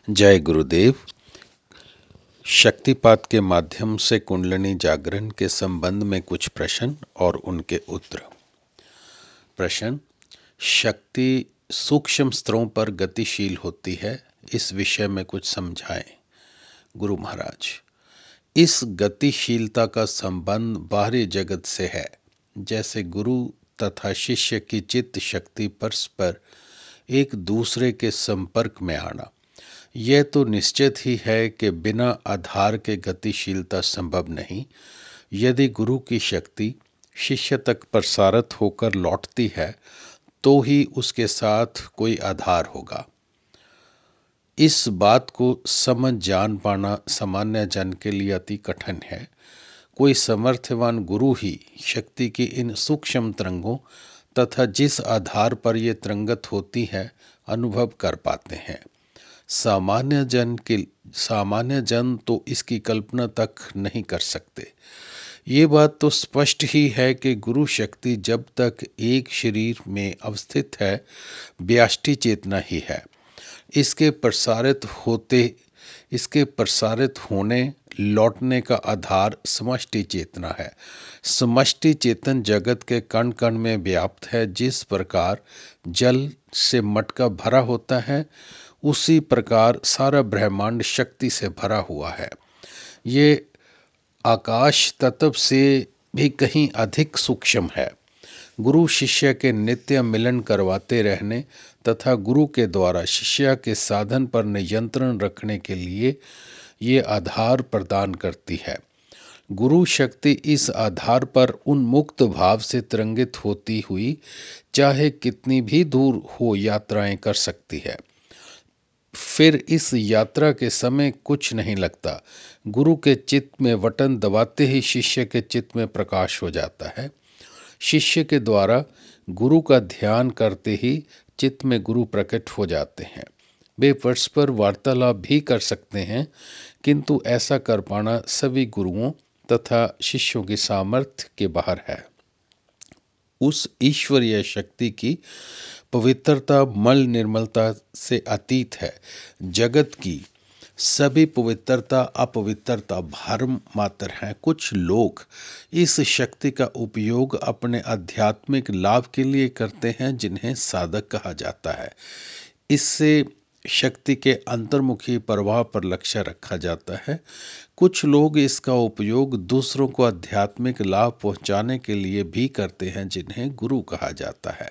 जय गुरुदेव। शक्तिपात के माध्यम से कुंडलिनी जागरण के संबंध में कुछ प्रश्न और उनके उत्तर। प्रश्न: शक्ति सूक्ष्म स्तरों पर गतिशील होती है, इस विषय में कुछ समझाएं। गुरु महाराज: इस गतिशीलता का संबंध बाहरी जगत से है, जैसे गुरु तथा शिष्य की चित्त शक्ति परस्पर एक दूसरे के संपर्क में आना। यह तो निश्चित ही है कि बिना आधार के गतिशीलता संभव नहीं। यदि गुरु की शक्ति शिष्य तक प्रसारित होकर लौटती है तो ही उसके साथ कोई आधार होगा। इस बात को समझ जान पाना सामान्य जन के लिए अति कठिन है। कोई समर्थवान गुरु ही शक्ति की इन सूक्ष्म तरंगों तथा जिस आधार पर ये तरंगत होती है अनुभव कर पाते हैं। सामान्य जन तो इसकी कल्पना तक नहीं कर सकते। ये बात तो स्पष्ट ही है कि गुरु शक्ति जब तक एक शरीर में अवस्थित है व्यष्टि चेतना ही है। इसके प्रसारित होने लौटने का आधार समष्टि चेतना है। समष्टि चेतन जगत के कण कण में व्याप्त है। जिस प्रकार जल से मटका भरा होता है उसी प्रकार सारा ब्रह्मांड शक्ति से भरा हुआ है। ये आकाश तत्व से भी कहीं अधिक सूक्ष्म है। गुरु शिष्य के नित्य मिलन करवाते रहने तथा गुरु के द्वारा शिष्य के साधन पर नियंत्रण रखने के लिए ये आधार प्रदान करती है। गुरु शक्ति इस आधार पर उन्मुक्त भाव से तरंगित होती हुई चाहे कितनी भी दूर हो यात्राएं कर सकती है। फिर इस यात्रा के समय कुछ नहीं लगता। गुरु के चित्त में बटन दबाते ही शिष्य के चित्त में प्रकाश हो जाता है। शिष्य के द्वारा गुरु का ध्यान करते ही चित्त में गुरु प्रकट हो जाते हैं। वे परस्पर वार्तालाप भी कर सकते हैं, किंतु ऐसा कर पाना सभी गुरुओं तथा शिष्यों की सामर्थ्य के बाहर है। उस ईश्वरीय शक्ति की पवित्रता मल निर्मलता से अतीत है। जगत की सभी पवित्रता अपवित्रता भ्रम मात्र है। कुछ लोग इस शक्ति का उपयोग अपने आध्यात्मिक लाभ के लिए करते हैं, जिन्हें साधक कहा जाता है। इससे शक्ति के अंतर्मुखी प्रभाव पर लक्ष्य रखा जाता है। कुछ लोग इसका उपयोग दूसरों को आध्यात्मिक लाभ पहुंचाने के लिए भी करते हैं, जिन्हें गुरु कहा जाता है।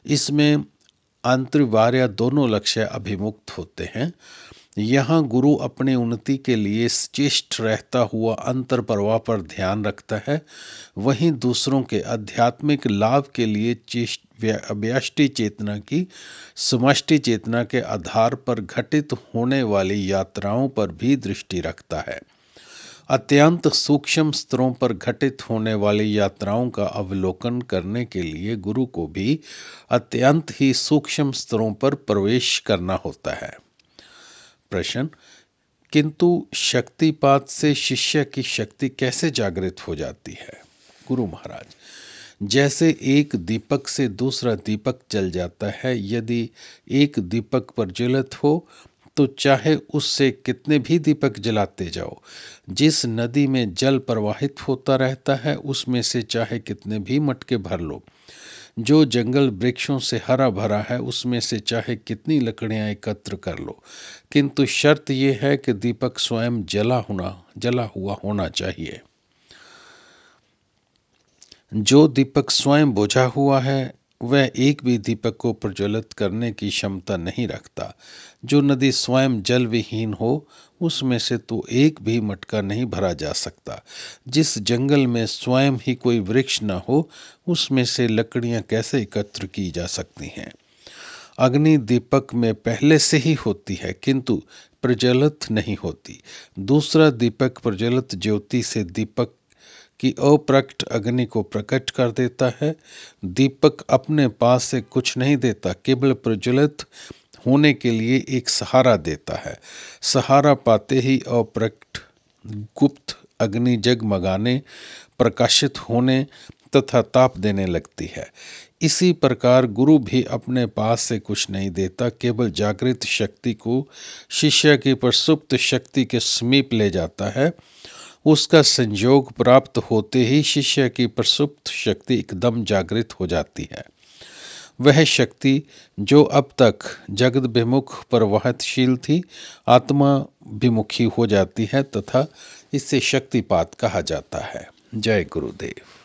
इसमें अंतर्वार्य दोनों लक्ष्य अभिमुक्त होते हैं। यहाँ गुरु अपनी उन्नति के लिए चेष्ट रहता हुआ अंतर प्रवाह पर ध्यान रखता है, वहीं दूसरों के आध्यात्मिक लाभ के लिए व्यष्टि चेतना की समष्टि चेतना के आधार पर घटित होने वाली यात्राओं पर भी दृष्टि रखता है। अत्यंत सूक्ष्म स्तरों पर घटित होने वाली यात्राओं का अवलोकन करने के लिए गुरु को भी अत्यंत ही सूक्ष्म स्तरों पर प्रवेश करना होता है। प्रश्न: किंतु शक्तिपात से शिष्य की शक्ति कैसे जागृत हो जाती है? गुरु महाराज: जैसे एक दीपक से दूसरा दीपक जल जाता है, यदि एक दीपक प्रज्वलित हो तो चाहे उससे कितने भी दीपक जलाते जाओ, जिस नदी में जल प्रवाहित होता रहता है उसमें से चाहे कितने भी मटके भर लो, जो जंगल वृक्षों से हरा भरा है उसमें से चाहे कितनी लकड़ियां एकत्र कर लो, किंतु शर्त यह है कि दीपक स्वयं जला हुआ होना चाहिए। जो दीपक स्वयं बुझा हुआ है वह एक भी दीपक को प्रज्वलित करने की क्षमता नहीं रखता। जो नदी स्वयं जल विहीन हो उसमें से तो एक भी मटका नहीं भरा जा सकता। जिस जंगल में स्वयं ही कोई वृक्ष न हो उसमें से लकड़ियां कैसे एकत्र की जा सकती हैं? अग्नि दीपक में पहले से ही होती है किंतु प्रज्वलित नहीं होती। दूसरा दीपक प्रज्वलित ज्योति से दीपक की अप्रकट अग्नि को प्रकट कर देता है। दीपक अपने पास से कुछ नहीं देता, केवल प्रज्वलित होने के लिए एक सहारा देता है। सहारा पाते ही अप्रकट गुप्त अग्नि जगमगाने प्रकाशित होने तथा ताप देने लगती है। इसी प्रकार गुरु भी अपने पास से कुछ नहीं देता, केवल जागृत शक्ति को शिष्य की प्रसुप्त शक्ति के समीप ले जाता है। उसका संयोग प्राप्त होते ही शिष्य की प्रसुप्त शक्ति एकदम जागृत हो जाती है। वह शक्ति जो अब तक जगत विमुख प्रवाहशील थी, आत्मा विमुखी हो जाती है तथा इसे शक्तिपात कहा जाता है। जय गुरुदेव।